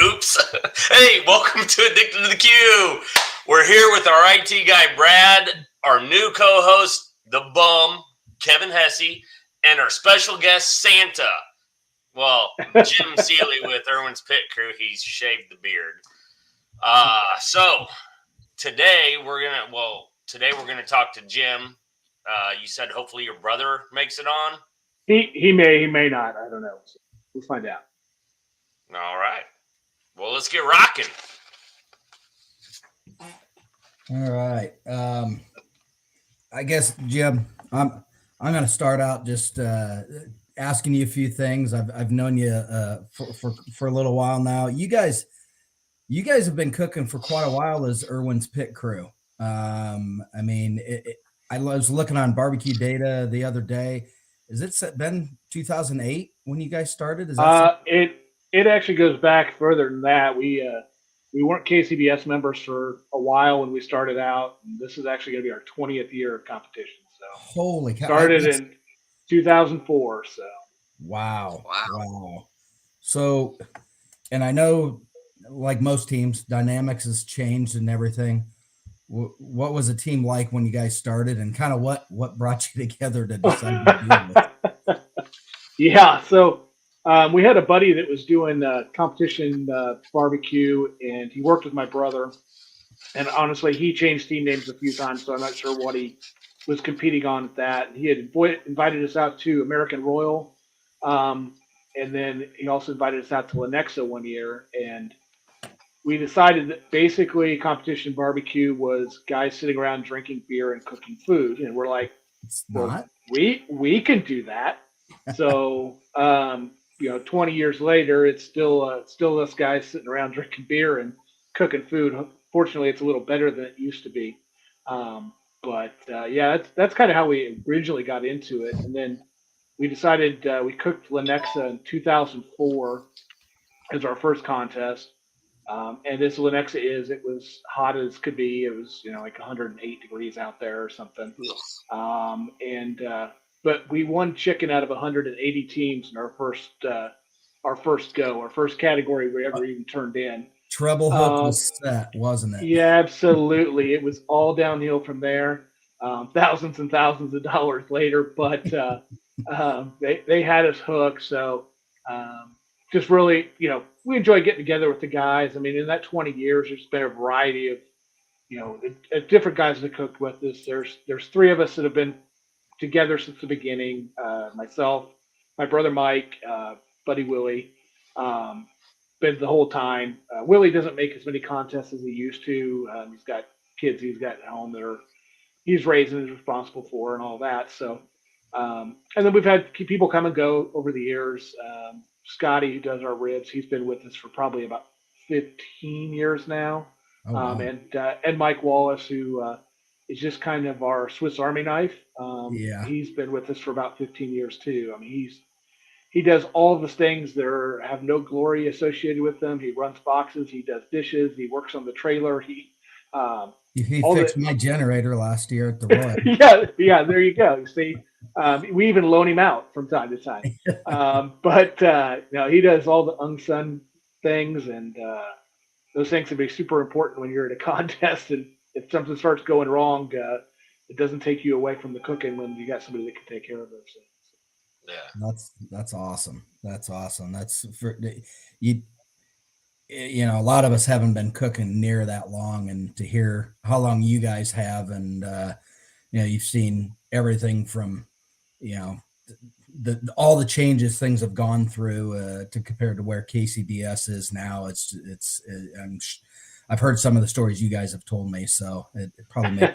Oops. Hey, welcome to Addicted to the Q. We're here with our IT guy, Brad, our new co host, the bum, Kevin Hesse, and our special guest, Santa. Well, Jim Seeley with Irwin's Pit Crew. He's shaved the beard. So today we're gonna talk to Jim. You said hopefully your brother makes it on. He may not. I don't know. So we'll find out. All right. Well, let's get rocking. All right. I guess Jim, I'm going to start out just asking you a few things. I've known you for a little while now. You guys have been cooking for quite a while as Irwin's Pit Crew. I mean, I was looking on barbecue data the other day. Has it been 2008 when you guys started? Is that It actually goes back further than that. We weren't KCBS members for a while when we started out. And this is actually going to be our 20th year of competition. So holy cow? started in 2004. So wow. So, and I know, like most teams, dynamics has changed and everything. What was a team like when you guys started, and kind of what brought you together to decide to do this? yeah. So we had a buddy that was doing competition barbecue, and he worked with my brother. And honestly, he changed team names a few times, so I'm not sure what he was competing on at that. He had invited us out to American Royal, and then he also invited us out to Lenexa one year. And we decided that basically competition barbecue was guys sitting around drinking beer and cooking food. And we're like, It's well, not. we can do that. So 20 years later, it's still us guys sitting around drinking beer and cooking food. Fortunately, it's a little better than it used to be. But that's kind of how we originally got into it. And then we decided we cooked Lenexa in 2004 as our first contest. And this Lenexa it was hot as could be. It was, like 108 degrees out there or something. But we won chicken out of 180 teams in our first category we ever even turned in. Treble hook Um, was set, wasn't it? yeah, absolutely. It was all downhill from there. Thousands and thousands of dollars later, but they had us hooked. So just really, we enjoy getting together with the guys. I mean, in that 20 years, there's been a variety of, different guys that cooked with us. There's three of us that have been together since the beginning. Myself, my brother Mike, buddy Willie, been the whole time. Willie doesn't make as many contests as he used to. He's got kids he's got at home he's raising and is responsible for and all that. So, and then we've had people come and go over the years. Scotty, who does our ribs, he's been with us for probably about 15 years now. Oh, wow. And Mike Wallace, who is just kind of our Swiss Army knife. Yeah. He's been with us for about 15 years too. I mean, he does all of the things that have no glory associated with them. He runs boxes, he does dishes, he works on the trailer. He All fixed the my generator last year at the Royal. yeah. There you go. You see, we even loan him out from time to time. But he does all the unsung things, and those things can be super important when you're at a contest. And if something starts going wrong, it doesn't take you away from the cooking when you got somebody that can take care of those things. Yeah. That's awesome. That's awesome. That's for you. A lot of us haven't been cooking near that long, and to hear how long you guys have, and you've seen everything from all the changes things have gone through to compared to where KCBS is now. I've heard some of the stories you guys have told me, so it probably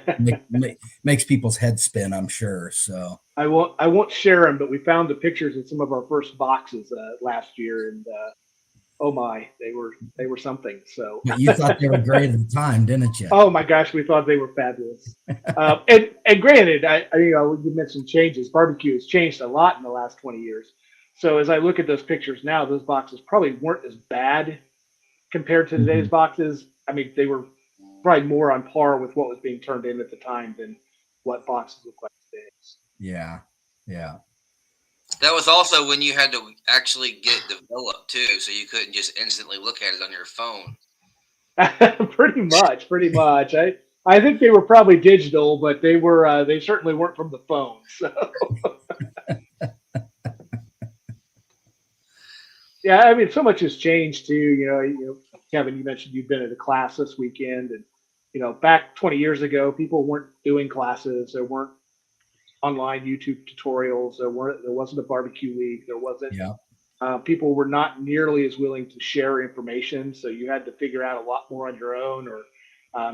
makes people's heads spin, I'm sure. So I won't share them, but we found the pictures of some of our first boxes last year, and oh my, they were something. So but you thought they were great at the time, didn't you? oh my gosh, we thought they were fabulous. And granted, you mentioned changes. Barbecue has changed a lot in the last 20 years. So as I look at those pictures now, those boxes probably weren't as bad compared to today's boxes. I mean, they were probably more on par with what was being turned in at the time than what boxes look like today. Yeah. That was also when you had to actually get it developed too, so you couldn't just instantly look at it on your phone. Pretty much. I think they were probably digital, but they certainly weren't from the phone. So yeah, I mean, so much has changed too. Kevin, you mentioned you've been at a class this weekend, and back 20 years ago, people weren't doing classes. There weren't online YouTube tutorials. There wasn't a barbecue league. There wasn't. Yeah. People were not nearly as willing to share information, so you had to figure out a lot more on your own. Or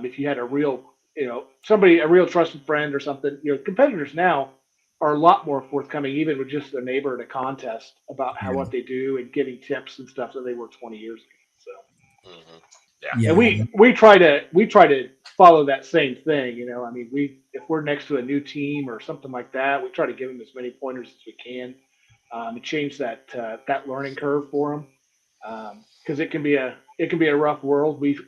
if you had a real, a real trusted friend or something. Competitors now are a lot more forthcoming, even with just a neighbor at a contest about what they do and getting tips and stuff than they were 20 years ago. So. Mm-hmm. Yeah. And we try to follow that same thing. I mean, if we're next to a new team or something like that, we try to give them as many pointers as we can and change that learning curve for them, because it can be a rough world. We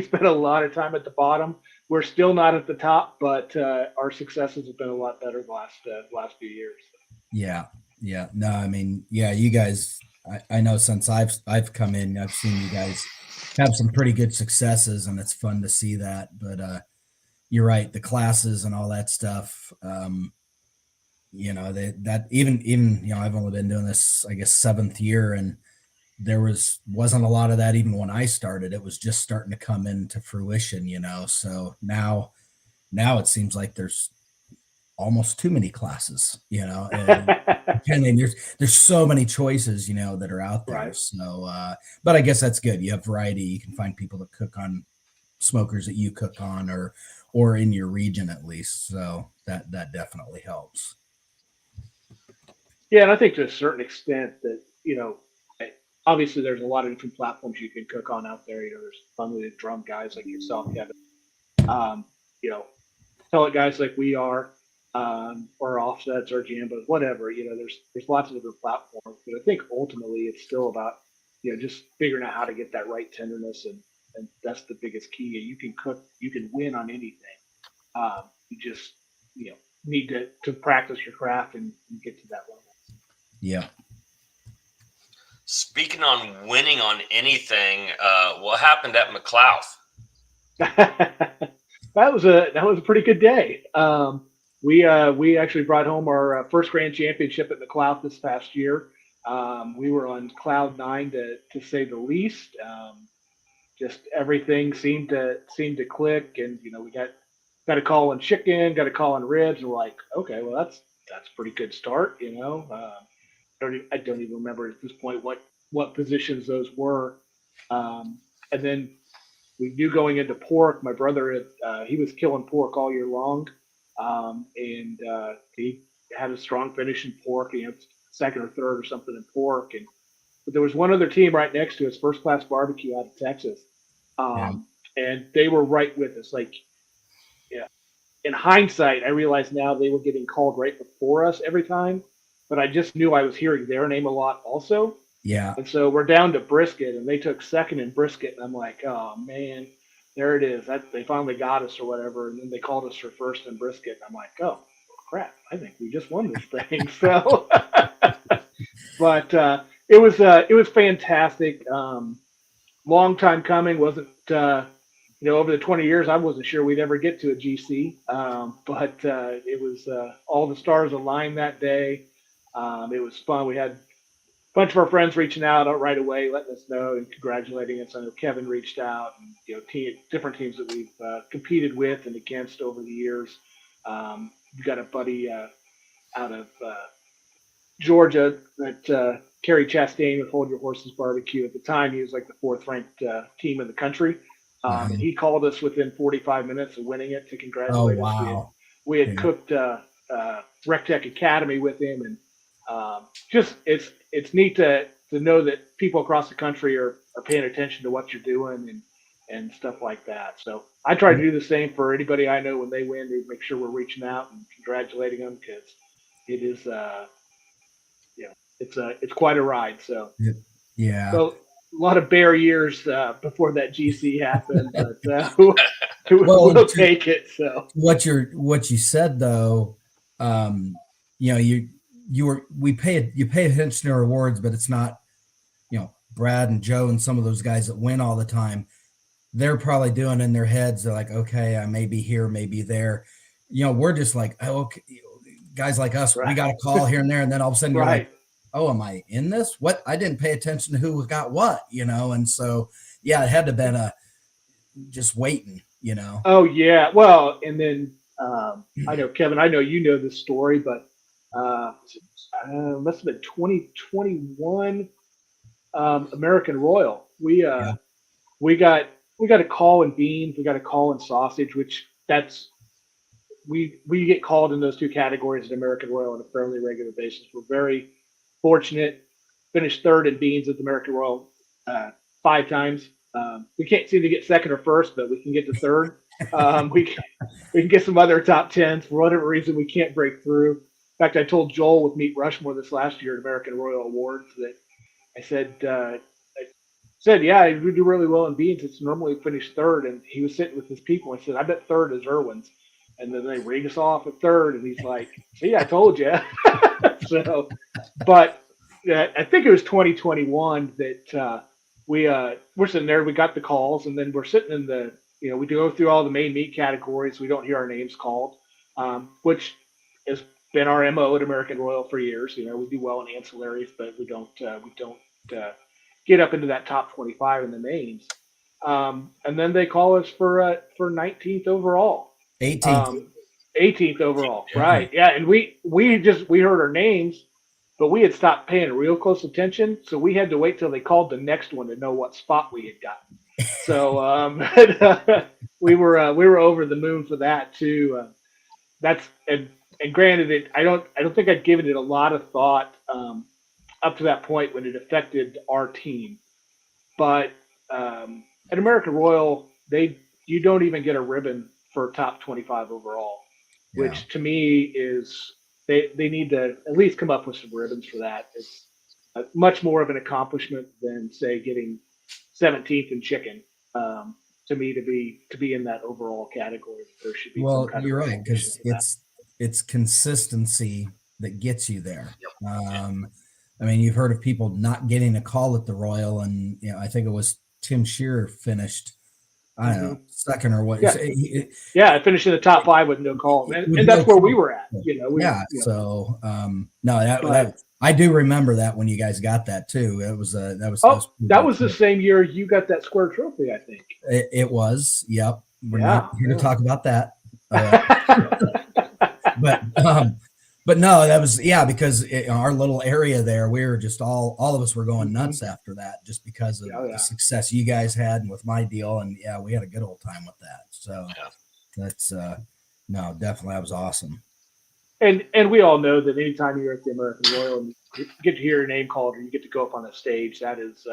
spent a lot of time at the bottom. We're still not at the top, but our successes have been a lot better the last few years. Yeah. No, I mean, yeah, you guys. I know since I've come in, I've seen you guys have some pretty good successes, and it's fun to see that. But you're right, the classes and all that stuff. That even I've only been doing this, I guess, 7th year, and there wasn't a lot of that even when I started. It was just starting to come into fruition, So now it seems like there's almost too many classes, and there's so many choices, that are out there. Right. So, but I guess that's good. You have variety. You can find people that cook on smokers that you cook on, or in your region at least. So that definitely helps. Yeah, and I think to a certain extent that obviously there's a lot of different platforms you can cook on out there. There's unlimited drum guys like yourself, Kevin. Pellet guys like we are, or offsets or jambos, whatever. There's lots of different platforms, but I think ultimately it's still about just figuring out how to get that right tenderness, and that's the biggest key. You can win on anything. You just need to practice your craft and get to that level. Yeah. Speaking on winning on anything, what happened at McLeod? That was a pretty good day. We actually brought home our first grand championship at McLeod this past year. We were on cloud 9 to say the least. Just everything seemed to click, and we got a call on chicken, got a call on ribs, and we're like, okay, well that's a pretty good start. I don't even remember at this point what positions those were. And then we knew going into pork, my brother he was killing pork all year long, and he had a strong finish in pork. Second or third or something in pork, but there was one other team right next to us, First Class Barbecue out of Texas, and they were right with us. Like, in hindsight, I realize now they were getting called right before us every time, but I just knew I was hearing their name a lot also. Yeah. And so we're down to brisket, and they took second in brisket, and I'm like, oh man, there it is. They finally got us or whatever, and then they called us for first in brisket, and I'm like, oh crap, I think we just won this thing. So, but it was fantastic. Long time coming. Wasn't over the 20 years, I wasn't sure we'd ever get to a GC, but it was all the stars aligned that day. It was fun. We had a bunch of our friends reaching out right away, letting us know and congratulating us. I know Kevin reached out, and different teams that we've competed with and against over the years. We've got a buddy out of Georgia that Kerry Chastain with Hold Your Horses Barbecue. At the time, he was like the 4th ranked team in the country. And he called us within 45 minutes of winning it to congratulate us. Wow. We had cooked RecTech Academy with him, and just it's neat to know that people across the country are paying attention to what you're doing and stuff like that. So I try to do the same for anybody I know when they win. To make sure we're reaching out and congratulating them, because it is it's quite a ride. So yeah. So a lot of bare years before that GC happened, but we'll take it. So what you said though, you pay attention to rewards, but it's not, Brad and Joe and some of those guys that win all the time. They're probably doing in their heads, they're like, okay, I may be here, maybe there. We're just like, oh, okay, guys like us, we got a call here and there, and then all of a sudden you're like, oh, am I in this? What? I didn't pay attention to who got what, and so yeah, it had to have been just waiting, Oh yeah, well, and then I know Kevin, I know you know this story, but must have been 2021 American Royal. We got a call in beans, we got a call in sausage, which we get called in those two categories at American Royal on a fairly regular basis. We're very fortunate. Finished third in beans at the American Royal 5 times. We can't seem to get second or first, but we can get to third. We can get some other top 10s. For whatever reason, we can't break through. In fact, I told Joel with Meet Rushmore this last year at American Royal Awards that I said, yeah, we do really well in beans. It's normally finished third, and he was sitting with his people. I said, I bet third is Irwin's. And then they ring us off at third, and he's like, see, I told you. So, but I think it was 2021 that we're sitting there. We got the calls, and then we're sitting in the, we go through all the main meat categories. We don't hear our names called, which has been our MO at American Royal for years. We do well in ancillaries, but we don't get up into that top 25 in the mains. And then they call us for 19th overall. 18th overall, right? Yeah, and we heard our names, but we had stopped paying real close attention, so we had to wait till they called the next one to know what spot we had gotten. So we were over the moon for that too. That's and granted, I don't think I'd given it a lot of thought up to that point when it affected our team, but at American Royal, you don't even get a ribbon for top 25 overall, which to me is they need to at least come up with some ribbons for that. It's much more of an accomplishment than say getting 17th in chicken. To me, to be in that overall category, there should be. Well, you're right, because it's consistency that gets you there. I mean, you've heard of people not getting a call at the Royal, and I think it was Tim Shearer finished, I don't know, second or what. I finished in the top 5 with no call, and that's where we were at. So no, I do remember that when you guys got that too. That was the same year you got that square trophy, I think. It was. Yep. We're not here to talk about that. But no, that was because in our little area there, we were just all of us were going nuts after that, just because of the success you guys had and with my deal, and we had a good old time with that. So that's no, definitely that was awesome. And we all know that anytime you're at the American Royal and you get to hear your name called or you get to go up on a stage, that is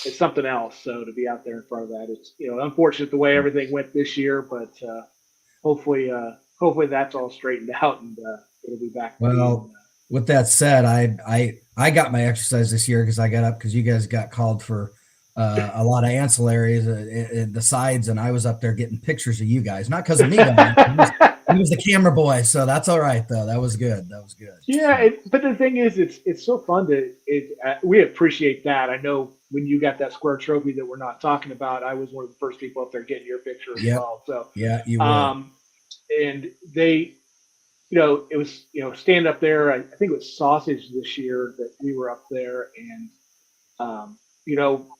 it's something else. So to be out there in front of that, it's unfortunate the way everything went this year, but hopefully that's all straightened out and it'll be back. Well, with that said, I got my exercise this year because I got up because you guys got called for a lot of ancillaries at the sides, and I was up there getting pictures of you guys, not because of me. He was the camera boy, so that's all right though. That was good. Yeah, but the thing is, it's so fun we appreciate that. I know when you got that square trophy that we're not talking about, I was one of the first people up there getting your picture as well. So yeah, you were. And they, it was, stand up there. I think it was Sausage this year that we were up there, and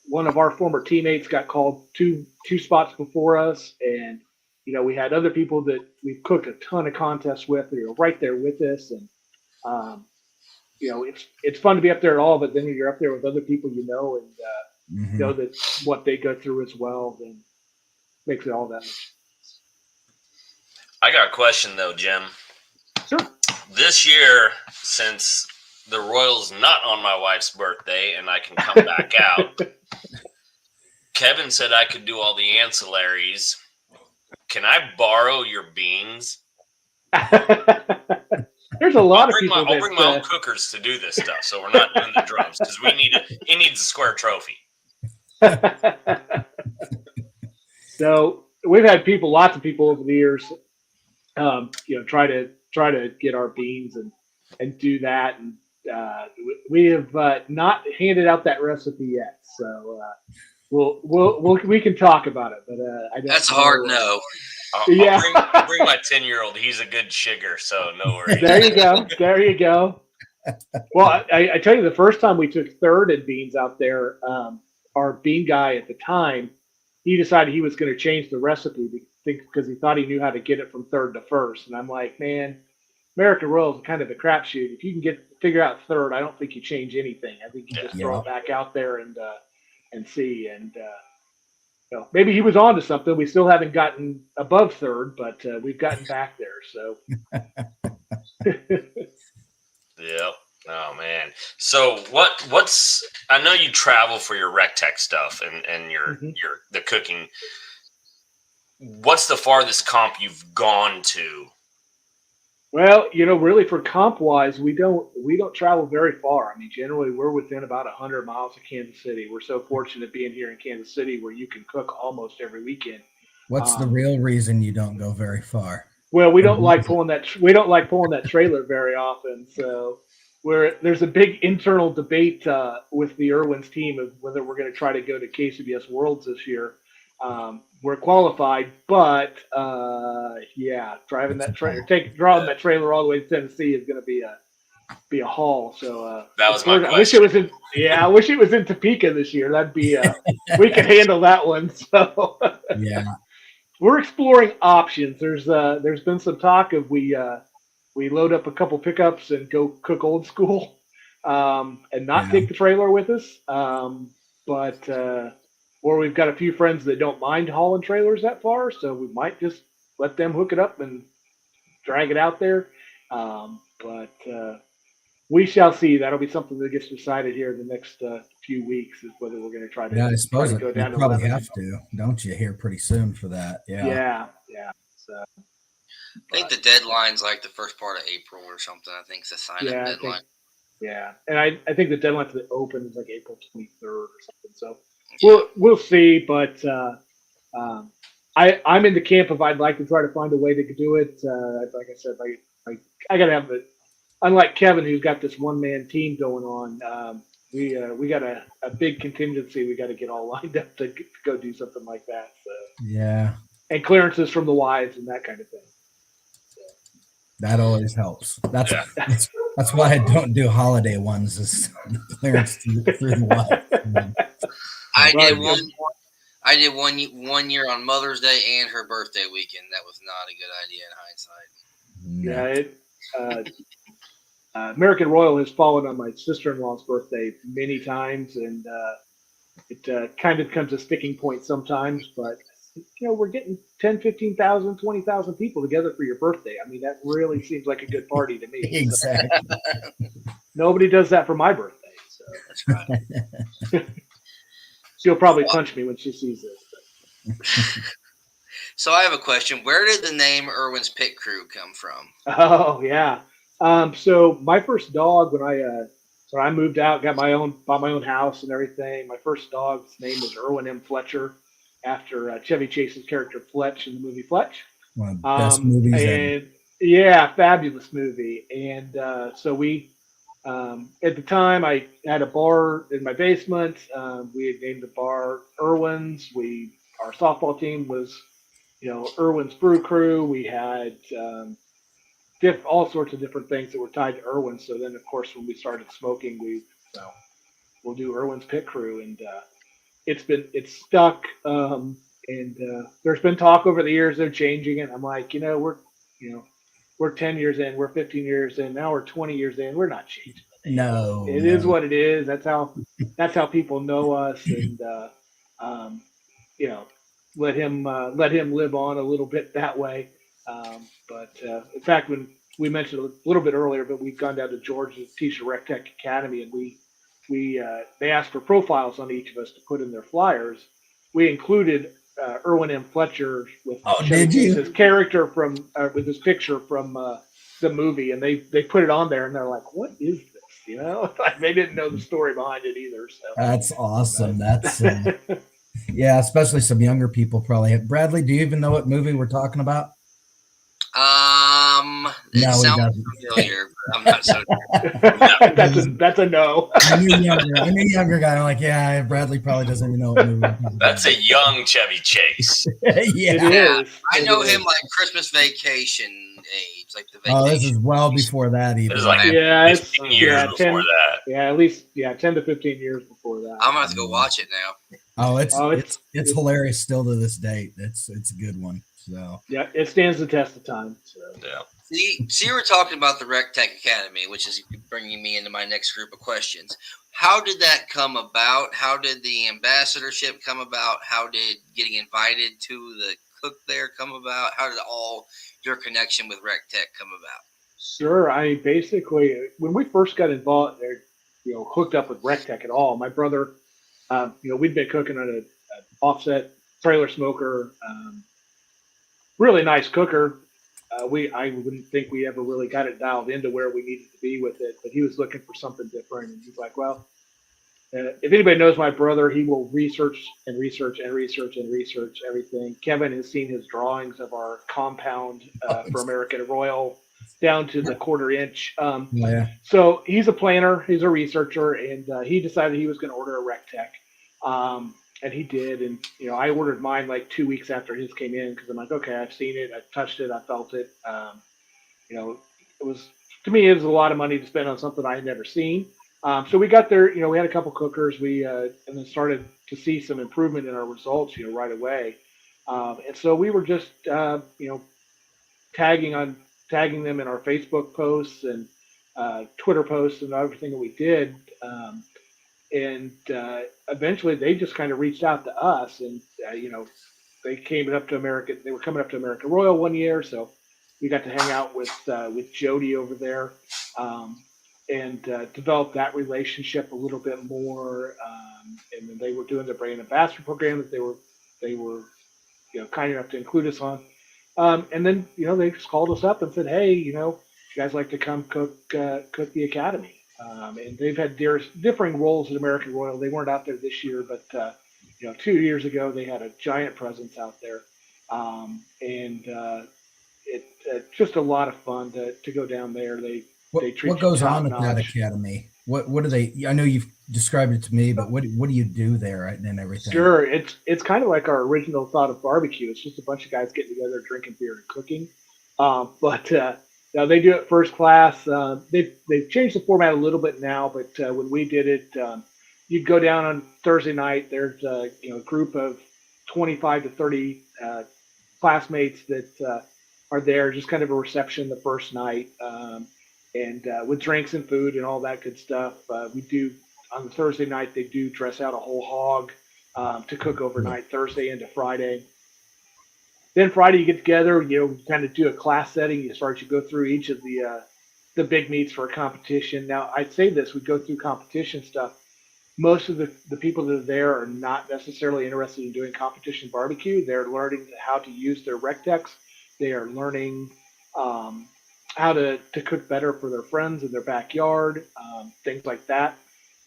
one of our former teammates got called two spots before us, and we had other people that we've cooked a ton of contests with that are right there with us, and it's fun to be up there at all, but then you're up there with other people and know that what they go through as well, then makes it all that much. I got a question though, Jim. Sure. This year, since the Royal's not on my wife's birthday and I can come back out, Kevin said I could do all the ancillaries. Can I borrow your beans? There's a lot of people. I'll bring my own cookers to do this stuff, so we're not doing the drums because he needs a square trophy. So we've had lots of people over the years, try to get our beans, and do that. And we have not handed out that recipe yet, so we can talk about it. But I don't. That's hard. No. Yeah. I'll bring my 10-year-old. He's a good shigger, so no worries. There you go. There you go. Well, I tell you, the first time we took third in beans out there, our bean guy at the time, he decided he was going to change the recipe because he thought he knew how to get it from third to first. And I'm like, man, American Royal is kind of a crapshoot. If you can figure out third, I don't think you change anything. I think you just throw it back out there and see. And maybe he was on to something. We still haven't gotten above third, but we've gotten back there. So. Yep. Oh man. So what's I know you travel for your rec tech stuff and your the cooking. What's the farthest comp you've gone to? Well, really for comp wise, we don't travel very far. I mean, generally we're within about 100 miles of Kansas City. We're so fortunate being here in Kansas City where you can cook almost every weekend. What's the real reason you don't go very far? Well, we don't like pulling that trailer very often. So there's a big internal debate with the Irwin's team of whether we're going to try to go to KCBS Worlds this year. We're qualified, but driving that trailer all the way to Tennessee is going to be a haul. So that was my question. I wish it was in Topeka this year. That'd be we can handle that one. So yeah, we're exploring options. There's been some talk of we load up a couple pickups and go cook old school, and not take the trailer with us. Or we've got a few friends that don't mind hauling trailers that far, so we might just let them hook it up and drag it out there. We shall see. That'll be something that gets decided here in the next few weeks, is whether we're going to try to. Yeah, I suppose go you down probably have to, don't you? Here pretty soon for that. Yeah. So, I think the deadline's like the first part of April or something. I think it's a sign-up deadline. And I think the deadline for the Open is like April 23rd or something. So we'll see. But I'm in the camp of I'd like to try to find a way to do it. Like I said, I got to have it. Unlike Kevin, who's got this one-man team going on, we got a big contingency we got to get all lined up to go do something like that. So. Yeah. And clearances from the wives and that kind of thing. That always helps. That's why I don't do holiday ones. Is clearance through the wife. I did one year on Mother's Day and her birthday weekend. That was not a good idea in hindsight. Yeah, American Royal has fallen on my sister-in-law's birthday many times, and it kind of becomes a sticking point sometimes. But we're getting 10, 15,000, 20,000 people together for your birthday. I mean, that really seems like a good party to me. Exactly. So, nobody does that for my birthday. So that's right. She'll probably punch me when she sees this. So I have a question. Where did the name Irwin's Pit Crew come from? Oh, yeah. So my first dog, when I moved out, bought my own house and everything. My first dog's name was Irwin M. Fletcher, after Chevy Chase's character Fletch in the movie Fletch. One of the best movies ever. Yeah, fabulous movie. And so we, at the time, I had a bar in my basement. We had named the bar Irwin's. Our softball team was, Irwin's Brew Crew. We had all sorts of different things that were tied to Irwin. So then, of course, when we started smoking, we'll do Irwin's Pit Crew, and it's stuck. And there's been talk over the years of changing it. I'm like, we're 10 years in, we're 15 years in, now we're 20 years in. We're not changing it. No, it is what it is. That's how people know us, and let him live on a little bit that way. But in fact, when we mentioned a little bit earlier, but we've gone down to Georgia to teach at Rec Tech Academy, and they asked for profiles on each of us to put in their flyers. We included Irwin M. Fletcher with his character with his picture from the movie, and they put it on there, and they're like, "What is this?" They didn't know the story behind it either. So that's awesome. That's yeah, especially some younger people probably. Bradley, do you even know what movie we're talking about? It sounds familiar. I'm not so. That's a no. I knew younger guy. I'm like, yeah, Bradley probably doesn't even know what movie. That's a young Chevy Chase. Yeah. It is. I know It him is. like Christmas vacation age, like the Oh, this vacation. is well before that even. This is like Yeah, it's 15 years before 10, that. Yeah, at least 10 to 15 years before that. I'm gonna have to go watch it now. Oh, it's it's hilarious still to this date. It's a good one. So Yeah, it stands the test of time. So. Yeah. See, we're talking about the Rec Tech Academy, which is bringing me into my next group of questions. How did that come about? How did the ambassadorship come about? How did getting invited to the cook there come about? How did all your connection with Rec Tech come about? Sure. I basically, when we first got involved, hooked up with Rec Tech at all, my brother, we'd been cooking on an offset trailer smoker, really nice cooker. I wouldn't think we ever really got it dialed into where we needed to be with it, but he was looking for something different. And he's like, well, if anybody knows my brother, he will research and research and research and research everything. Kevin has seen his drawings of our compound for American Royal down to the quarter inch. yeah. So he's a planner, he's a researcher, and he decided he was going to order a Rec Tech. And he did. And, I ordered mine like 2 weeks after his came in because I'm like, okay, I've seen it, I've touched it, I felt it. It was, to me, it was a lot of money to spend on something I had never seen. So we got there, we had a couple cookers, and then started to see some improvement in our results, right away. And so we were just, tagging them in our Facebook posts and Twitter posts and everything that we did. And eventually they just kind of reached out to us and, they were coming up to American Royal one year. So we got to hang out with Jody over there. And develop that relationship a little bit more. And then they were doing the brand ambassador program that they were kind enough to include us on. And then they just called us up and said, hey, you guys like to come cook the academy. And they've had differing roles at American Royal. They weren't out there this year, but 2 years ago they had a giant presence out there. And it's just a lot of fun to go down there. What goes on at that academy? What do they? I know you've described it to me, but what do you do there and everything? Sure, it's kind of like our original thought of barbecue. It's just a bunch of guys getting together, drinking beer, and cooking. But now they do it first class. They've changed the format a little bit now, but when we did it, you'd go down on Thursday night. There's a group of 25 to 30 classmates that are there, just kind of a reception the first night. And with drinks and food and all that good stuff. We do on the Thursday night, they do dress out a whole hog to cook overnight, Thursday into Friday. Then Friday you get together, kind of do a class setting. You go through each of the big meats for a competition. Now I'd say this, we go through competition stuff. Most of the people that are there are not necessarily interested in doing competition barbecue. They're learning how to use their Rec Techs. They are learning how to cook better for their friends in their backyard, things like that.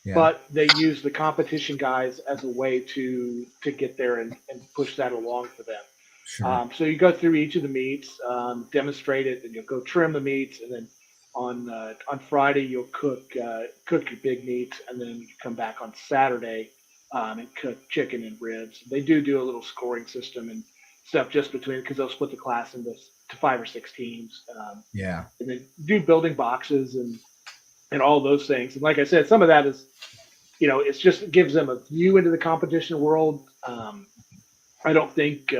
Yeah. But they use the competition guys as a way to get there and push that along for them. Sure. So you go through each of the meats, demonstrate it, and you'll go trim the meats, and then on Friday you'll cook your big meats, and then you come back on Saturday and cook chicken and ribs. They do a little scoring system and stuff just between, because they'll split the class into 5 or 6 teams. And then do building boxes and all those things. And like I said, some of that is, it's just gives them a view into the competition world. I don't think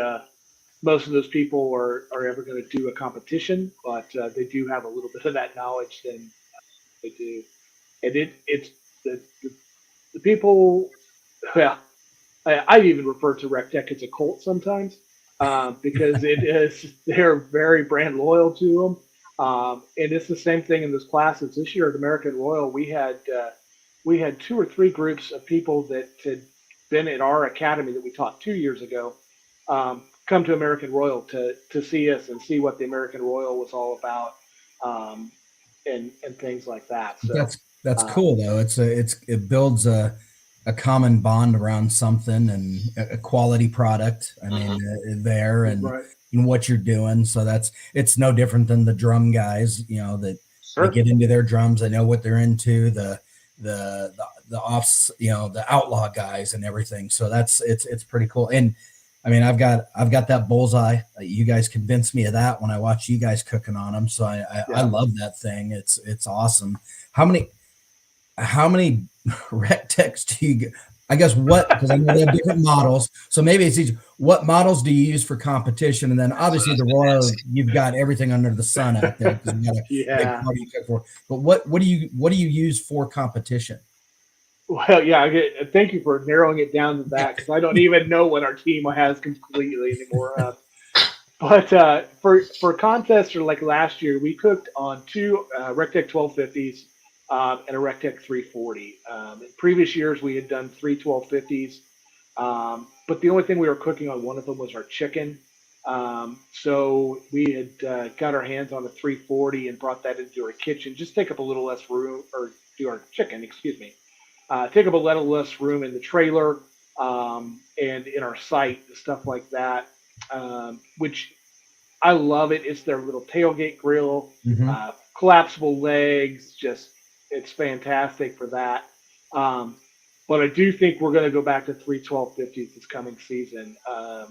most of those people are ever going to do a competition, but they do have a little bit of that knowledge. Then they do, and it's the people. Well, I even refer to Rec Tech as a cult sometimes. Because they're very brand loyal to them. And it's the same thing in this classes. This year at American Royal, we had 2 or 3 groups of people that had been at our academy that we taught 2 years ago, come to American Royal to see us and see what the American Royal was all about, and things like that. So that's cool though. It builds a common bond around something and a quality product. I mean, there and, right. and what you're doing. So it's no different than the drum guys, that I get into their drums. I know what they're into. The offs, the outlaw guys and everything. So it's pretty cool. And I mean, I've got that bullseye. You guys convinced me of that when I watched you guys cooking on them. So I love that thing. It's awesome. How many rec techs do you get? I guess because I know they have different models. So maybe it's easy. What models do you use for competition? And then obviously the Royal, you've got everything under the sun out there because you got a big party you cook for. But what do you use for competition? Well, yeah, thank you for narrowing it down to that, because I don't even know what our team has completely anymore. But for contests, or like last year, we cooked on two RecTech 1250s and a RecTech 340. In previous years, we had done three 1250s, but the only thing we were cooking on one of them was our chicken. So we had got our hands on a 340 and brought that into our kitchen, just take up a little less room, or do our chicken, excuse me. Take up a little less room in the trailer and in our site, stuff like that, which I love it. It's their little tailgate grill, collapsible legs, it's fantastic for that. But I do think we're going to go back to 31250s this coming season. Our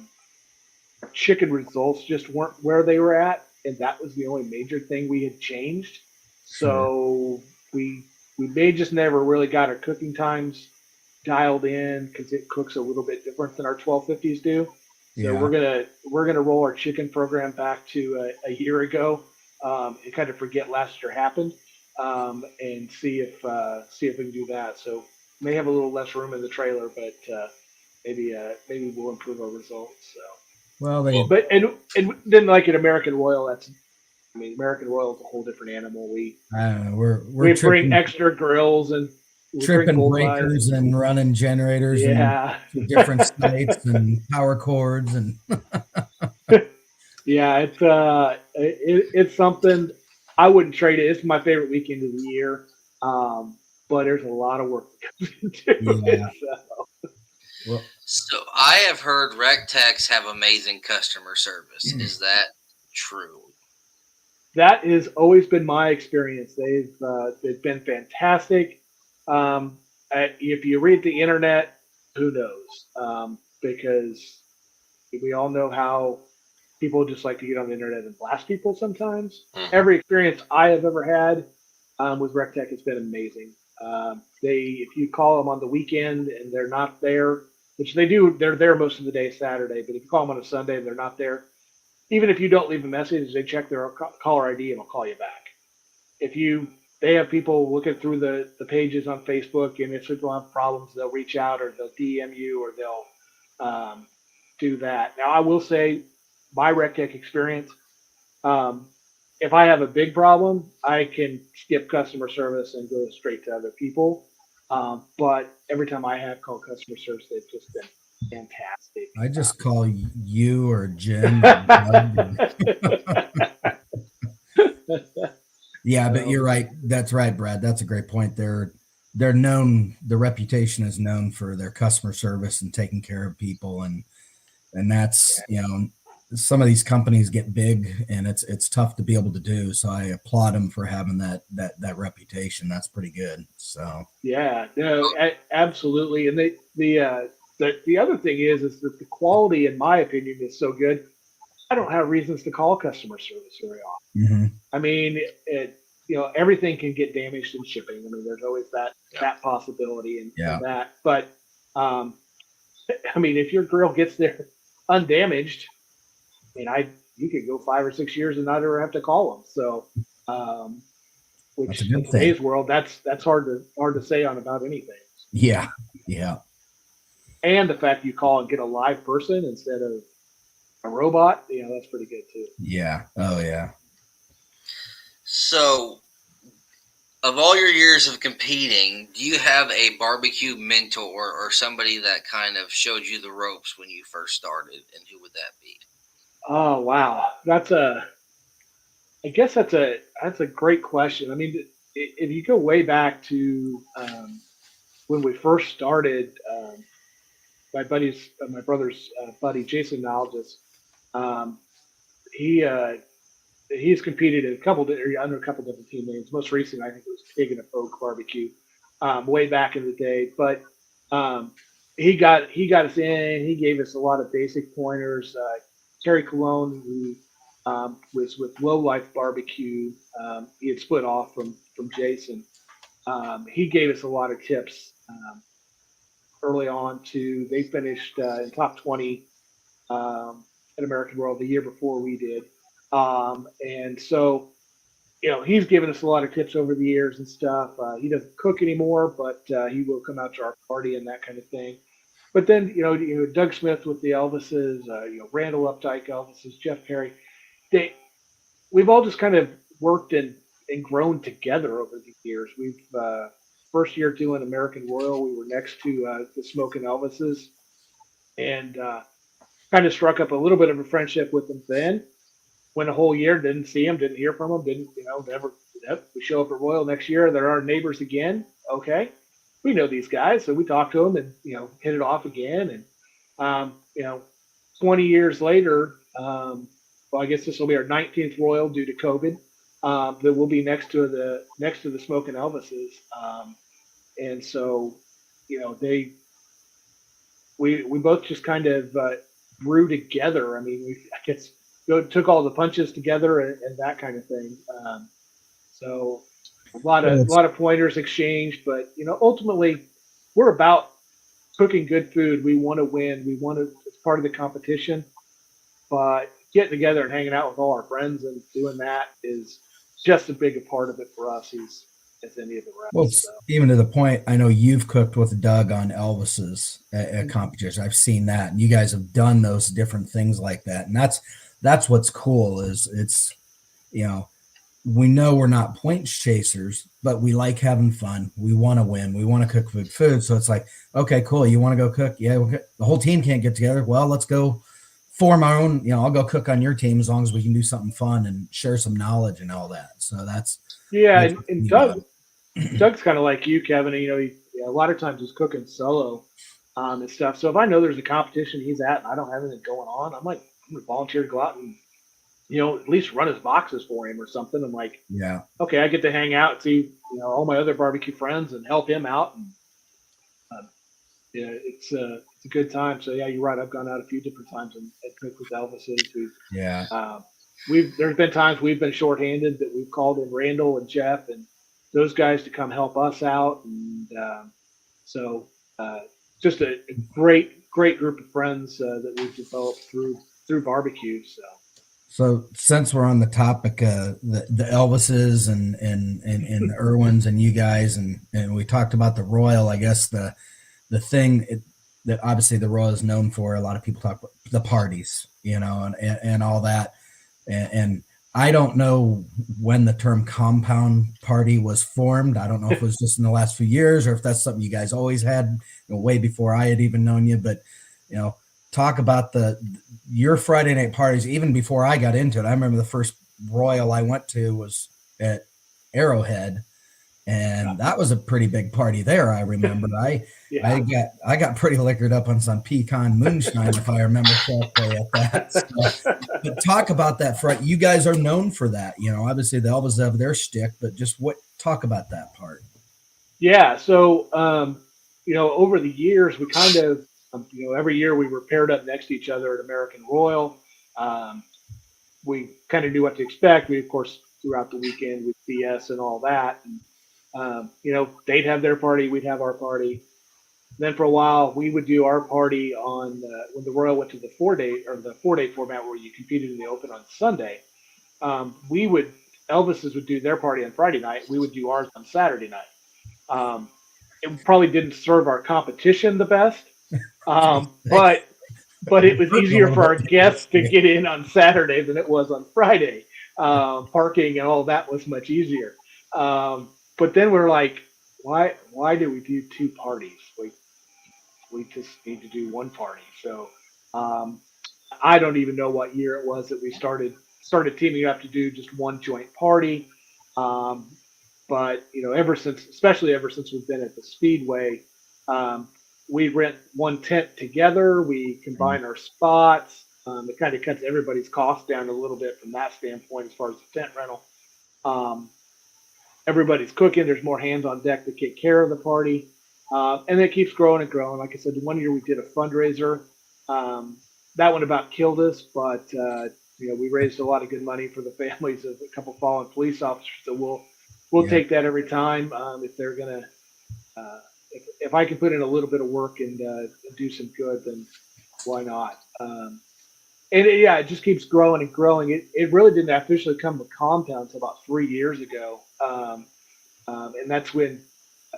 chicken results just weren't where they were at, and that was the only major thing we had changed. So we may just never really got our cooking times dialed in, because it cooks a little bit different than our 1250s do. So we're gonna roll our chicken program back to a year ago, and kind of forget last year happened, and see if we can do that. So may have a little less room in the trailer, but maybe we'll improve our results. So. Well, and then like an American Royal, American Royal is a whole different animal. We bring extra grills and tripping breakers and running generators and different sites and power cords and yeah, it's something I wouldn't trade it. It's my favorite weekend of the year, but there's a lot of work that goes into it. So I have heard rec techs have amazing customer service. Is that true? That has always been my experience. They've been fantastic. If you read the internet, who knows? Because we all know how people just like to get on the internet and blast people sometimes. Every experience I have ever had with RecTech has been amazing. If you call them on the weekend and they're not there, which they do, they're there most of the day Saturday, but if you call them on a Sunday and they're not there, even if you don't leave a message, they check their caller ID and will call you back. They have people looking through the pages on Facebook, and if people have problems, they'll reach out, or they'll DM you, or they'll do that. Now, I will say, my RecTech experience, if I have a big problem, I can skip customer service and go straight to other people. But every time I have called customer service, they've just been fantastic. I just call you or Jim. Yeah, but you're right. That's right, Brad. That's a great point. They're known. The reputation is known for their customer service and taking care of people, and that's some of these companies get big, and it's tough to be able to do. So I applaud them for having that reputation. That's pretty good. So yeah, no, absolutely. And the other thing is that the quality, in my opinion, is so good. I don't have reasons to call customer service very often. I mean, everything can get damaged in shipping. I mean, there's always that possibility and that. But I mean, if your grill gets there undamaged, you could go 5 or 6 years and not ever have to call them. So, which in today's world, that's hard to say on about anything. Yeah. And the fact you call and get a live person instead of a robot, that's pretty good too. Yeah. Oh yeah. So, of all your years of competing, do you have a barbecue mentor or somebody that kind of showed you the ropes when you first started, and who would that be? Oh wow, I guess that's a great question. I mean, if you go way back to when we first started, my brother's buddy Jason Nalgis, he he's competed in under a couple different team names. Most recently, I think it was Pig and a Poke Barbecue, way back in the day. But he got us in. He gave us a lot of basic pointers. Terry Colon, who was with Low Life Barbecue, he had split off from Jason. He gave us a lot of tips early on. They finished in top 20 at American World the year before we did, and so he's given us a lot of tips over the years and stuff. He doesn't cook anymore, but he will come out to our party and that kind of thing. But then, Doug Smith with the Elvises, Randall Updike Elvises, Jeff Perry, we've all just kind of worked and grown together over the years. We've first year doing American Royal, we were next to the Smoking Elvises, and kind of struck up a little bit of a friendship with them then. Went a whole year, didn't see them, didn't hear from them, never. Yep, we show up at Royal next year. They're our neighbors again. Okay, we know these guys, so we talked to them and hit it off again. And 20 years later, well, I guess this will be our 19th Royal due to COVID. That will be next to the Smoking Elvises, and so we both just kind of grew together. I mean, I guess took all the punches together and that kind of thing. So a lot of pointers exchanged, but ultimately we're about cooking good food. We want to win. We want to, it's part of the competition, but getting together and hanging out with all our friends and doing that is just as big a part of it for us as any of the rest. Well, even to the point, I know you've cooked with Doug on Elvis's at competitions. I've seen that, and you guys have done those different things like that, and that's what's cool. Is it's we know we're not points chasers, but we like having fun. We want to win. We want to cook good food. So it's like, okay, cool. You want to go cook? Yeah, the whole team can't get together. Well, let's go form our own. I'll go cook on your team as long as we can do something fun and share some knowledge and all that. So that's and Doug's kind of like you, Kevin. A lot of times he's cooking solo and stuff. So if I know there's a competition he's at and I don't have anything going on, I'm like, I'm gonna volunteer to go out and at least run his boxes for him or something. I'm like, yeah, okay, I get to hang out and see all my other barbecue friends and help him out, and it's a good time. So yeah, you're right. I've gone out a few different times and cooked with Elvis's. There's been times we've been shorthanded that we've called in Randall and Jeff and those guys to come help us out, and so just a great group of friends that we've developed through barbecue. So since we're on the topic, the Elvises and the Irwins and you guys, and we talked about the Royal, I guess the thing that obviously the Royal is known for, a lot of people talk about the parties, and all that. And I don't know when the term compound party was formed. I don't know if it was just in the last few years or if that's something you guys always had way before I had even known you, but talk about your Friday night parties, even before I got into it. I remember the first Royal I went to was at Arrowhead, and that was a pretty big party there. I remember I got pretty liquored up on some pecan moonshine, if I remember correctly at that. So, but talk about that front. You guys are known for that. Obviously the Elvis have their shtick, but just talk about that part. Yeah. So, over the years, we kind of, every year we were paired up next to each other at American Royal. We kind of knew what to expect. We, of course, throughout the weekend with BS and all that. And, they'd have their party, we'd have our party. Then for a while, we would do our party on when the Royal went to the 4-day format where you competed in the Open on Sunday. Elvis's would do their party on Friday night. We would do ours on Saturday night. It probably didn't serve our competition the best. But it was easier for our guests to get in on Saturday than it was on Friday. Parking and all that was much easier. But then we're like, why do we do two parties? We just need to do one party. So I don't even know what year it was that we started teaming up to do just one joint party. But especially ever since we've been at the Speedway, we rent one tent together. We combine our spots. It kind of cuts everybody's costs down a little bit from that standpoint as far as the tent rental. Everybody's cooking. There's more hands on deck to take care of the party. And it keeps growing and growing. Like I said, one year we did a fundraiser. That one about killed us, but we raised a lot of good money for the families of a couple fallen police officers. So we'll take that every time if they're gonna. If I can put in a little bit of work and do some good, then why not? It just keeps growing and growing. It really didn't officially come to compound until about 3 years ago, and that's when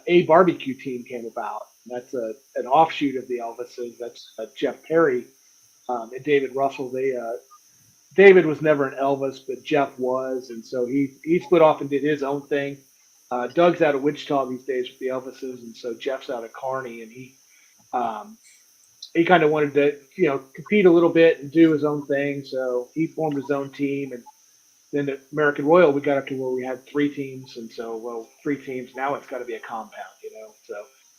a barbecue team came about. That's an offshoot of the Elvises. That's Jeff Perry and David Russell. David was never an Elvis, but Jeff was, and so he split off and did his own thing. Doug's out of Wichita these days with the Elvises, and so Jeff's out of Kearney, and he kind of wanted to compete a little bit and do his own thing. So he formed his own team, and then at American Royal we got up to where we had 3 teams, and so 3 teams now it's got to be a compound, So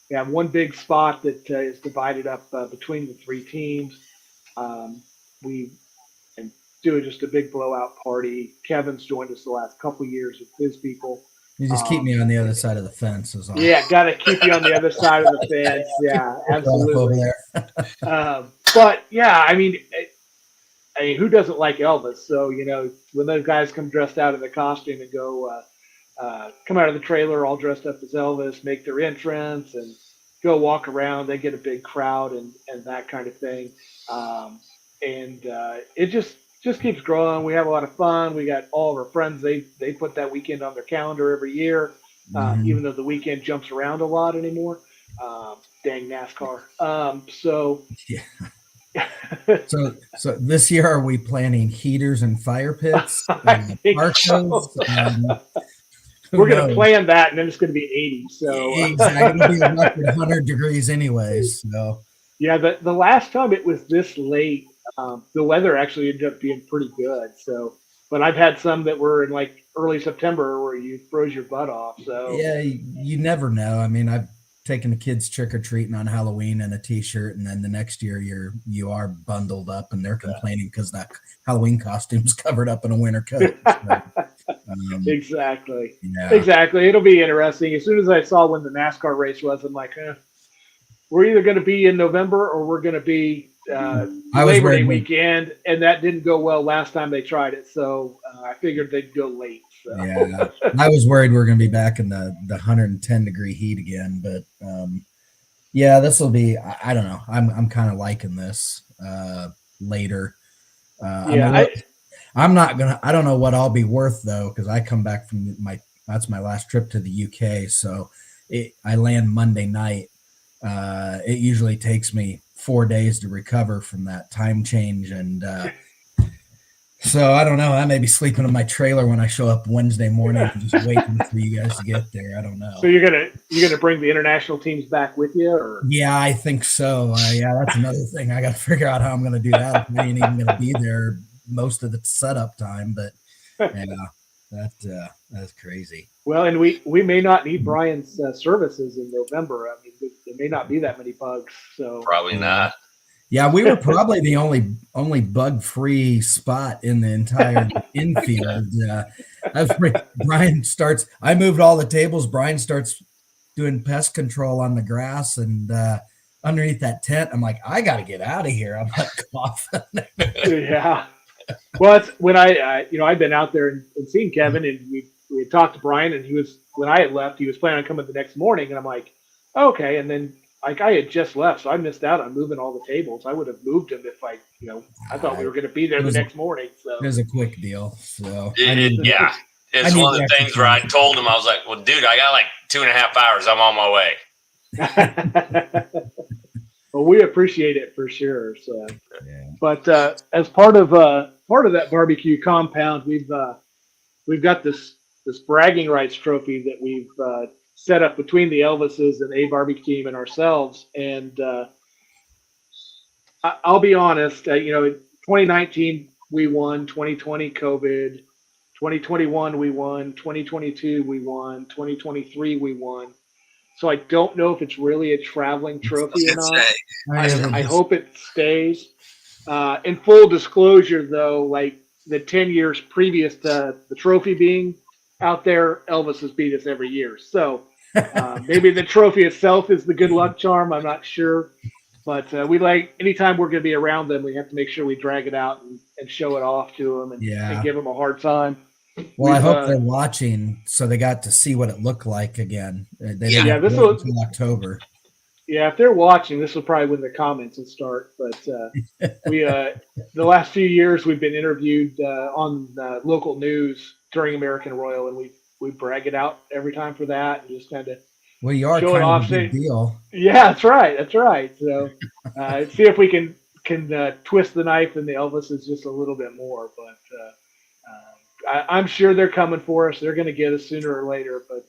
we have one big spot that is divided up between the 3 teams. We do just a big blowout party. Kevin's joined us the last couple years with his people. You just keep me on the other side of the fence is all. Yeah, got to keep you on the other side of the fence. Yeah, absolutely. But yeah, I mean, who doesn't like Elvis? So when those guys come dressed out in the costume and go come out of the trailer all dressed up as Elvis, make their entrance and go walk around, they get a big crowd and that kind of thing. It just keeps growing. We have a lot of fun. We got all of our friends. They put that weekend on their calendar every year, even though the weekend jumps around a lot anymore. Dang NASCAR. So this year, are we planning heaters and fire pits? I think so. We're going to plan that, and then it's going to be 80. So exactly, it'll be a record 100 degrees anyways. So yeah, the last time it was this late, the weather actually ended up being pretty good. So, but I've had some that were in like early September where you froze your butt off. So yeah, you never know. I mean, I've taken the kids trick or treating on Halloween in a t-shirt, and then the next year you are bundled up, and they're complaining because that Halloween costume's covered up in a winter coat. So, exactly. Yeah. Exactly. It'll be interesting. As soon as I saw when the NASCAR race was, I'm like, we're either going to be in November or we're going to be Labor Day weekend, and that didn't go well last time they tried it. So I figured they'd go late. So. Yeah, I was worried we are going to be back in the 110 degree heat again, but yeah, this will be. I don't know. I'm kind of liking this later. I'm not gonna. I don't know what I'll be worth though, because I come back from that's my last trip to the UK. So I land Monday night. It usually takes me 4 days to recover from that time change, and so I don't know. I may be sleeping in my trailer when I show up Wednesday morning, and just waiting for you guys to get there. I don't know. So you're gonna bring the international teams back with you, or? Yeah, I think so. Yeah, that's another thing. I got to figure out how I'm going to do that. If I ain't even going to be there most of the setup time, but yeah, that's crazy. Well, and we may not need Brian's services in November. I mean, there may not be that many bugs. So probably not. Yeah, we were probably the only bug-free spot in the entire infield. Brian starts. I moved all the tables. Brian starts doing pest control on the grass and underneath that tent. I'm like, I got to get out of here. I'm like coughing. Yeah. Well, it's when I've been out there and seen Kevin, and we had talked to Brian, and when I had left, he was planning on coming the next morning, and I'm like, okay, and then. Like I had just left, so I missed out on moving all the tables. I would have moved them if I thought we were going to be there the next morning. So it was a quick deal. So it's one of the things where I told him, I was like, "Well, dude, I got like 2.5 hours. I'm on my way." Well, we appreciate it for sure. So, but as part of that barbecue compound, we've got this bragging rights trophy that we've set up between the Elvises and a barbecue team and ourselves. And I'll be honest, 2019 we won, 2020 COVID, 2021 we won, 2022 we won, 2023 we won. So I don't know if it's really a traveling trophy or not. I hope it stays. In full disclosure, though, like the 10 years previous to the trophy being out there, Elvis has beat us every year. So maybe the trophy itself is the good luck charm. I'm not sure. But we like anytime we're going to be around them, we have to make sure we drag it out and show it off to them and give them a hard time. Well, I hope they're watching, so they got to see what it looked like again. They didn't this wait until October. Yeah, if they're watching, this will probably when the comments will start. But we, the last few years, we've been interviewed on local news during American Royal, and we brag it out every time for that, and just kind of you are kind of a big deal. Yeah, that's right. So see if we can twist the knife, and the Elvis is just a little bit more. But I'm sure they're coming for us. They're going to get us sooner or later, but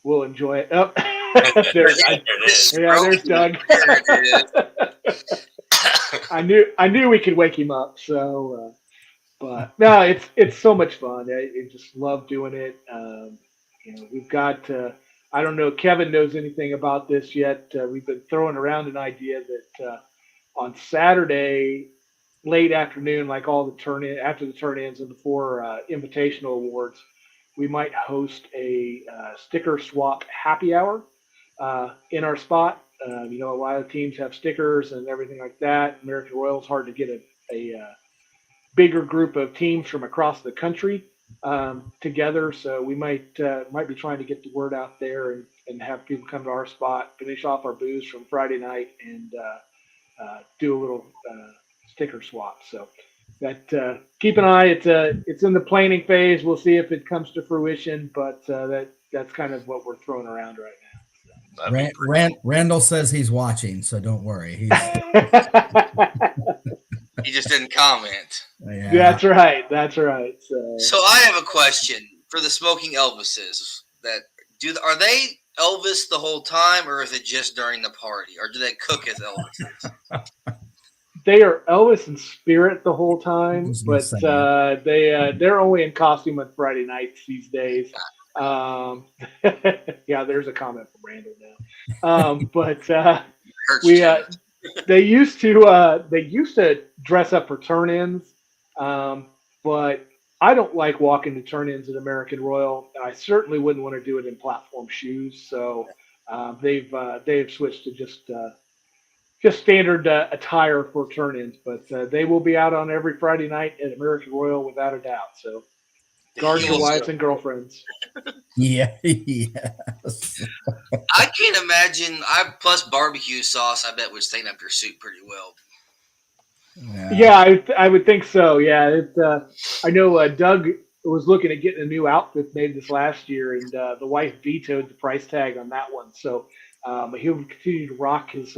we'll enjoy it. Oh, there's Doug. I knew we could wake him up. So, but no, it's so much fun. I just love doing it. We've got. I don't know. Kevin knows anything about this yet. We've been throwing around an idea that on Saturday, late afternoon, like all the after the turn-ins and before invitational awards, we might host a sticker swap happy hour in our spot. A lot of teams have stickers and everything like that. American Royal's hard to get a bigger group of teams from across the country together. So we might be trying to get the word out there and have people come to our spot, finish off our booze from Friday night, and do a little sticker swap. So that keep an eye. It's in the planning phase. We'll see if it comes to fruition, but that's kind of what we're throwing around right now. So. Randall says he's watching, so don't worry. He just didn't comment. Yeah. That's right. So I have a question for the Smoking Elvises. Are they Elvis the whole time, or is it just during the party, or do they cook as Elvises? They are Elvis in spirit the whole time, but they're only in costume on Friday nights these days. Yeah, there's a comment from Randall now. But they used to dress up for turn-ins, but I don't like walking to turn-ins at American Royal. I certainly wouldn't want to do it in platform shoes. So they've switched to just standard attire for turn-ins, but they will be out on every Friday night at American Royal without a doubt. So guard your wives and girlfriends. Yeah. Yes. I can't imagine. Plus barbecue sauce, I bet would stain up your suit pretty well. Yeah, I would think so. Yeah, I know Doug was looking at getting a new outfit made this last year, and the wife vetoed the price tag on that one. So he'll continue to rock his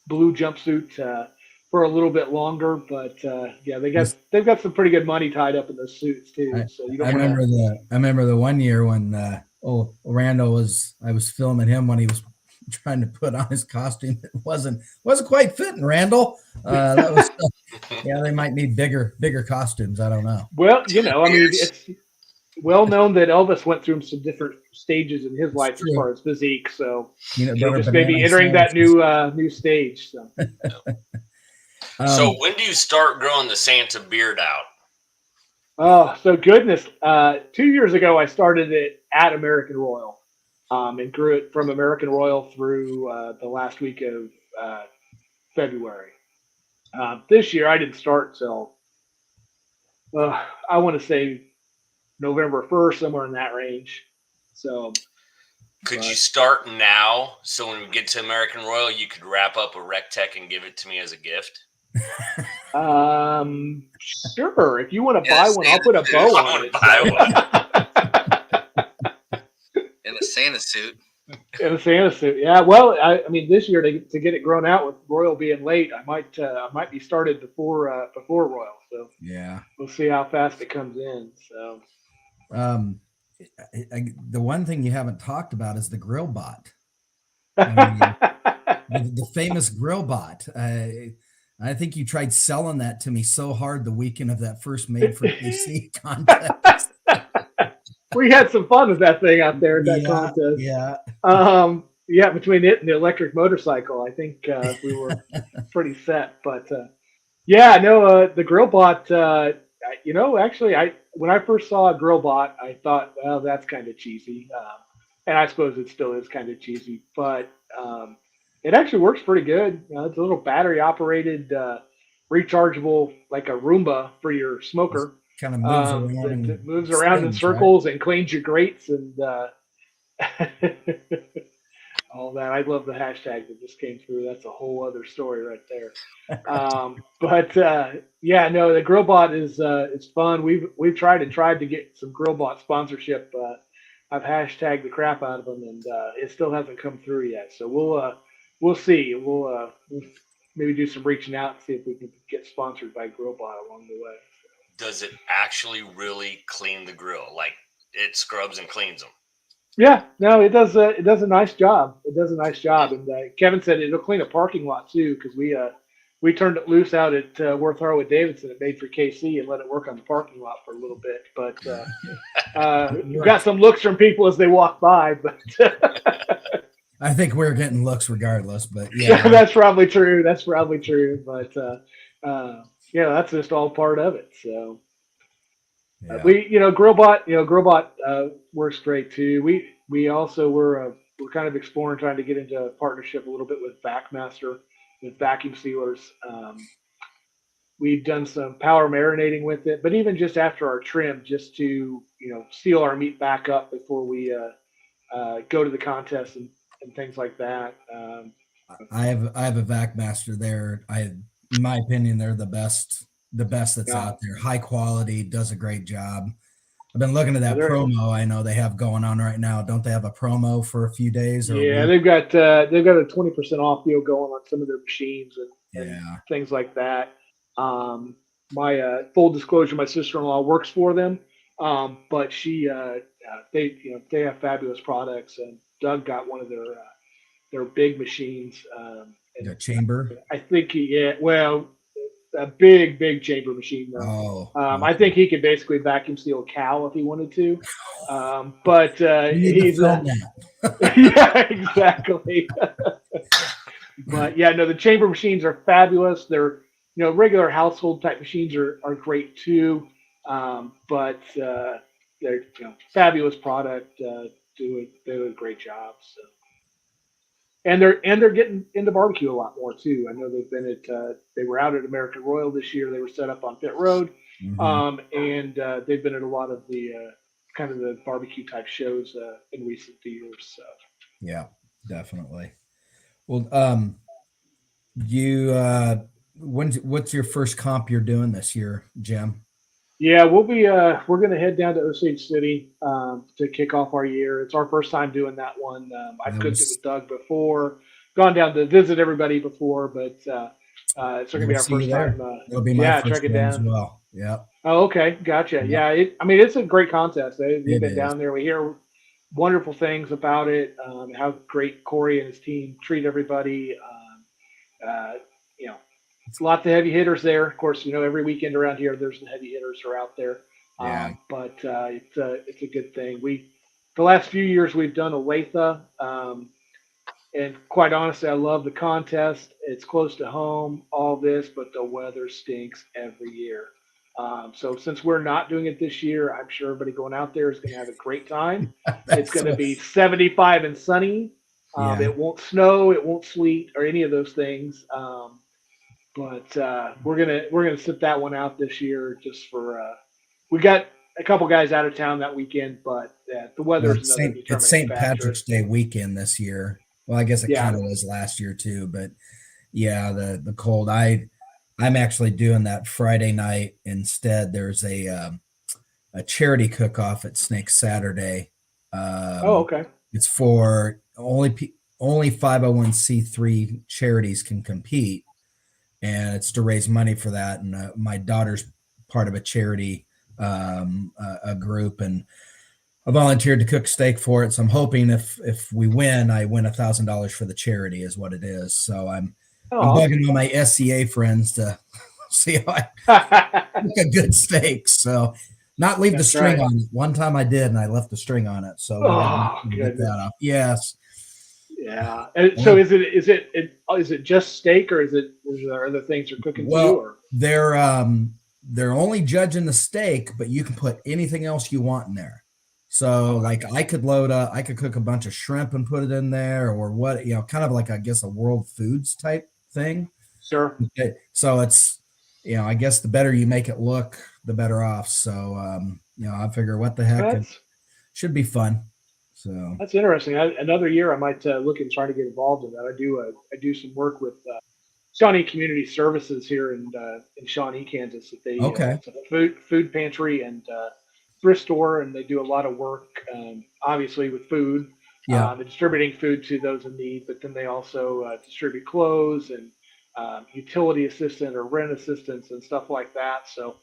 blue jumpsuit for a little bit longer. But they've got some pretty good money tied up in those suits too. So you don't. I remember the one year when Randall I was filming him when he was trying to put on his costume. It wasn't quite fitting, Randall. That was they might need bigger costumes. I don't know. Well, it's well known that Elvis went through some different stages in his life as far as physique. So just maybe entering that new stage. So. So when do you start growing the Santa beard out? Oh, so goodness. 2 years ago, I started it at American Royal. And grew it from American Royal through the last week of February. This year, I didn't start till, I want to say November 1st, somewhere in that range. So, could you start now so when we get to American Royal, you could wrap up a Rec Tech and give it to me as a gift? Sure. If you want to buy one, I'll put a bow on it. Buy one. In a Santa suit. In a Santa suit, yeah. Well, I mean, this year to get it grown out with Royal being late, I might be started before Royal. So yeah, we'll see how fast it comes in. So, the one thing you haven't talked about is the grill bot. The famous grill bot. I think you tried selling that to me so hard the weekend of that first Made for PC contest. We had some fun with that thing out there at that contest. Yeah. Between it and the electric motorcycle, I think we were pretty set. But Yeah, no, the GrillBot. Actually, when I first saw a GrillBot, I thought, well, that's kind of cheesy, and I suppose it still is kind of cheesy, but it actually works pretty good. It's a little battery operated, rechargeable, like a Roomba for your smoker. Kind of moves around That and moves around in spins, right? circles and cleans your grates and all that. I love the hashtag that just came through. That's a whole other story right there. But yeah, no, the GrillBot is fun. We've tried to get some GrillBot sponsorship. I've hashtagged the crap out of them, and it still hasn't come through yet. So we'll see. We'll maybe do some reaching out and see if we can get sponsored by GrillBot along the way. Does it actually really clean the grill? Like it scrubs and cleans them? Yeah, no, it does. It does a nice job. It does a nice job. And Kevin said it'll clean a parking lot too, because we turned it loose out at Worth Harwood Davidson. It made for KC and let it work on the parking lot for a little bit. But we got some looks from people as they walk by. But I think we're getting looks regardless. But yeah, that's probably true. That's probably true. But yeah, that's just all part of it. So. Yeah. GrillBot works great too. We also we're kind of exploring trying to get into a partnership a little bit with Backmaster with vacuum sealers. We've done some power marinating with it, but even just after our trim, just to seal our meat back up before we go to the contest and things like that. I have a Backmaster there. In my opinion, they're the best that's out there. High quality, does a great job. I've been looking at that promo I know they have going on right now. Don't they have a promo for a few days? Yeah, they've got a 20% off deal going on some of their machines and things like that. My full disclosure, my sister-in-law works for them, but they have fabulous products. And Doug got one of their big machines. The chamber. I think a big chamber machine though. I think he could basically vacuum seal a cow if he wanted to. But he's yeah, exactly. But yeah, no, the chamber machines are fabulous. They're regular household type machines are great too. But they're fabulous product. Do a great job. So. And they're getting into barbecue a lot more too. I know they've been they were out at American Royal this year. They were set up on Pit Road, and they've been at a lot of the kind of the barbecue type shows in recent years. So. Yeah, definitely. Well, what's your first comp you're doing this year, Jim? Yeah, we're going to head down to Osage City to kick off our year. It's our first time doing that one. I've cooked it with Doug before, gone down to visit everybody before, but it's going to be our first time. It'll be my first time as well. Yeah. Oh, okay, gotcha. Yeah, it's a great contest. We've been down there. We hear wonderful things about it. How great Corey and his team treat everybody. Lots of heavy hitters there. Of course, every weekend around here, there's the heavy hitters are out there. Yeah. But it's a good thing. The last few years we've done Olathe, and quite honestly, I love the contest. It's close to home, all this, but the weather stinks every year. So since we're not doing it this year, I'm sure everybody going out there is going to have a great time. It's going to be 75 and sunny. It won't snow, it won't sleet, or any of those things. But we're gonna sit that one out this year just for we got a couple guys out of town that weekend, but the weather is another determining it's St. factor. Patrick's Day weekend this year. Well, I guess it kind of was last year too, but yeah, the cold. I'm actually doing that Friday night instead. There's a charity cook-off at Snake Saturday. Okay. It's for only 501c3 charities can compete. And it's to raise money for that. And my daughter's part of a charity a group, and I volunteered to cook steak for it. So I'm hoping if we win, I win $1,000 for the charity is what it is. So I'm bugging all my SCA friends to see how I cook a good steak. So not leave the string on it. One time I did, and I left the string on it. So we get that off. Yes. Yeah. And so is it just steak, or is there other things you're cooking too? Or They're only judging the steak, but you can put anything else you want in there. So like I could cook a bunch of shrimp and put it in there, or what, kind of like, I guess, a world foods type thing. sure. Okay. So it's, I guess the better you make it look, the better off. So, I figure what the heck, it That's should be fun. So, that's interesting. Another year, I might look and try to get involved in that. I do some work with Shawnee Community Services here in Shawnee, Kansas. That they okay. it's a food pantry and thrift store, and they do a lot of work, obviously with food, Yeah. distributing food to those in need. But then they also distribute clothes and utility assistance or rent assistance and stuff like that. So,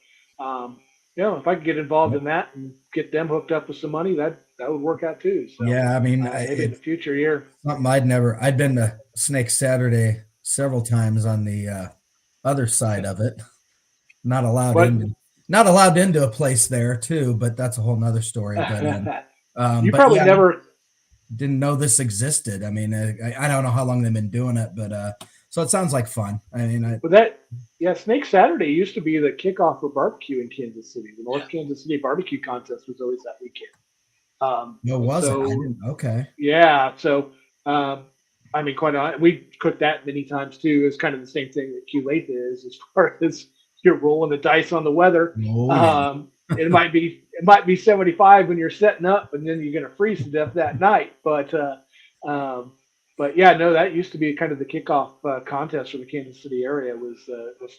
if I could get involved in that and get them hooked up with some money, that would work out too. So, Yeah. I mean, maybe in the future year. something I'd been to Snake Saturday several times on the other side of it. Not allowed But into a place there too, but that's a whole nother story. But you but probably yeah, never. didn't know this existed. I mean, I don't know how long they've been doing it, but so it sounds like fun. I mean, But Snake Saturday used to be the kickoff for barbecue in Kansas City. The North Kansas City barbecue contest was always that weekend. no, was it? I So didn't. Okay. yeah, so I mean, quite honest, we cooked that many times too. It's kind of the same thing that Q8 is, as far as you're rolling the dice on the weather. Oh, yeah. It might be 75 when you're setting up, and then you're going to freeze to death that night. But yeah, no, that used to be kind of the kickoff contest for the Kansas City area was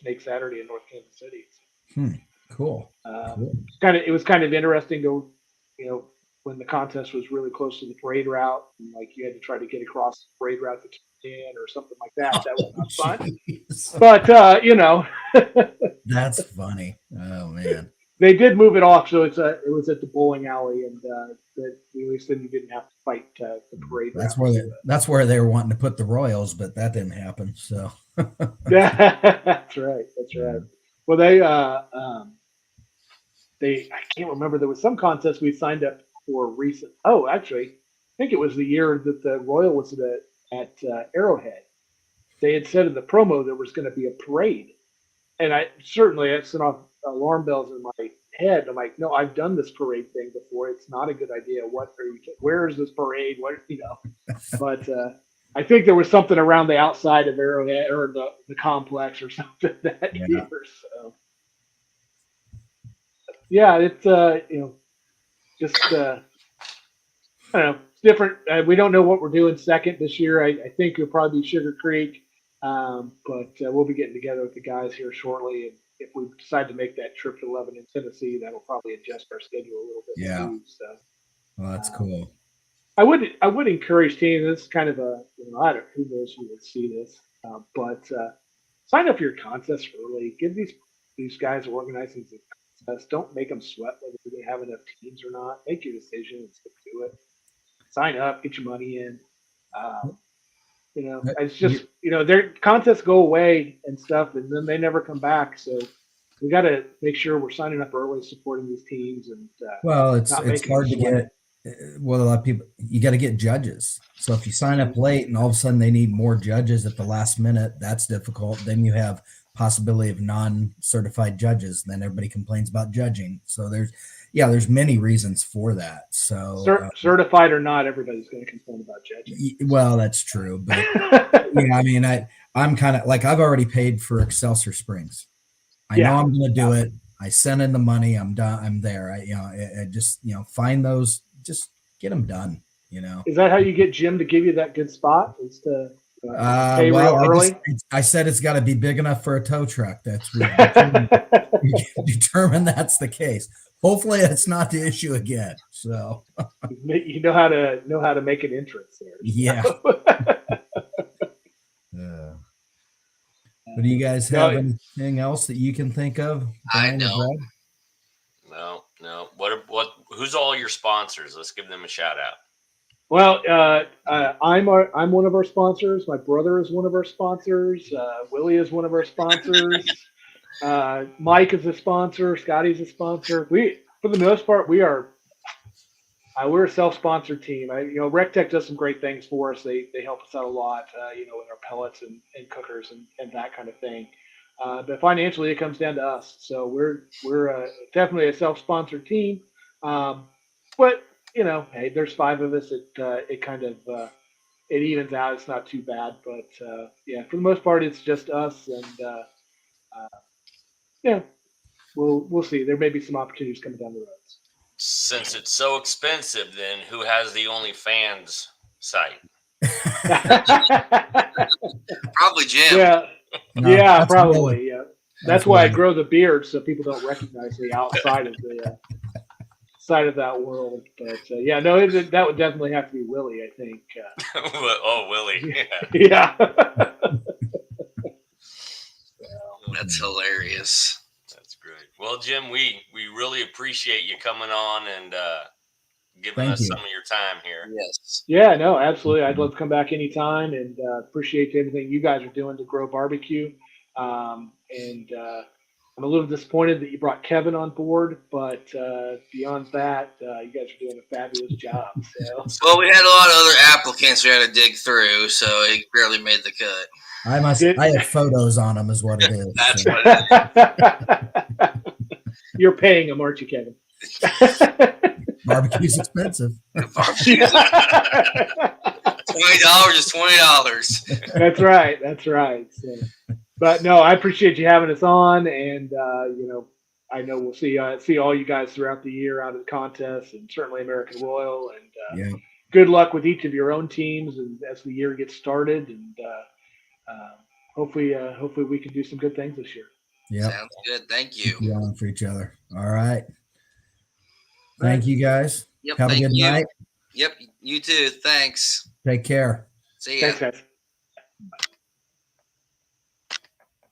Snake Saturday in North Kansas City. Cool. Cool. It was kind of interesting to, when the contest was really close to the parade route, and like you had to try to get across the parade route to turn in or something like that. That was not fun. Jeez. But That's funny. Oh man. they did move it off, so it was at the bowling alley, and that at least then you didn't have to fight the parade. That's where they were wanting to put the Royals, but that didn't happen. So That's right. That's right. Well, I can't remember. There was some contest we signed up for recent. Oh, actually, I think it was the year that the Royal was at Arrowhead. They had said in the promo there was going to be a parade, and I sent off alarm bells in my head. I'm like, no, I've done this parade thing before. It's not a good idea. Where is this parade? But I think there was something around the outside of Arrowhead or the complex or something that year. So yeah, it's just I don't know. It's different. We don't know what we're doing second this year. I think it'll probably be Sugar Creek, but we'll be getting together with the guys here shortly. And if we decide to make that trip to Lebanon, Tennessee, that'll probably adjust our schedule a little bit. Yeah. Too, so. Well, that's cool. I would encourage teams. This is kind of I don't, who knows who would see this, but sign up for your contest early. Give these guys organizing the contest. Don't make them sweat whether they have enough teams or not. Make your decision and stick to it. Sign up, get your money in. It's just their contests go away and stuff, and then they never come back. So we got to make sure we're signing up early, supporting these teams, and well, it's hard to get. Well, a lot of people, you got to get judges. So if you sign up late and all of a sudden they need more judges at the last minute, that's difficult. Then you have possibility of non-certified judges. Then everybody complains about judging. So there's many reasons for that. So certified or not, everybody's going to complain about judging. Well, that's true. But I mean, I'm kind of like, I've already paid for Excelsior Springs. I know I'm going to do it. I sent in the money. I'm done. I'm there. I just, find those, just get them done, Is that how you get Jim to give you that good spot? Is to pay real early? I said it's got to be big enough for a tow truck. That's determined that's the case. Hopefully that's not the issue again. So you know how to make an entrance there. Yeah. But do you guys have anything else that you can think of? I don't. No. What? Who's all your sponsors? Let's give them a shout out. Well, I'm one of our sponsors. My brother is one of our sponsors. Willie is one of our sponsors. Mike is a sponsor. Scotty's a sponsor. For the most part, we are We're a self-sponsored team. RecTech does some great things for us. They help us out a lot, with our pellets and cookers and that kind of thing. But financially, it comes down to us. So we're definitely a self-sponsored team. But hey, there's 5 of us. It kind of it evens out. It's not too bad. But yeah, for the most part, it's just us. And yeah, we'll see. There may be some opportunities coming down the road. Since it's so expensive, then who has the OnlyFans site? Probably Jim. Yeah, No, yeah, that's probably. Willie. Yeah, That's that's why I Willie. grow the beard so people don't recognize me outside of the side of that world. But yeah, no, that would definitely have to be Willie. I think. Oh, Willie. Yeah. That's hilarious. That's great. Well, Jim, we really appreciate you coming on and giving Thank us you. some of your time here. Yes. Yeah, no, absolutely. I'd love to come back anytime, and appreciate everything you guys are doing to grow barbecue. And I'm a little disappointed that you brought Kevin on board, but beyond that, you guys are doing a fabulous job. So. Well, we had a lot of other applicants we had to dig through, so it barely made the cut. I have photos on them, is what it is. That's so. what You're paying them, aren't you, Kevin? Barbecue's expensive. $20 is $20. That's right. That's right. So, but no, I appreciate you having us on, and I know we'll see all you guys throughout the year out of the contest, and certainly American Royal. And Yeah. good luck with each of your own teams, and as the year gets started, and hopefully we can do some good things this year. Yep. Sounds good. Thank you. Keep on for each other. All right. Thank you guys. Yep. Have a Thank good you. night. Yep. You too. Thanks. Take care. See ya. Thanks, guys.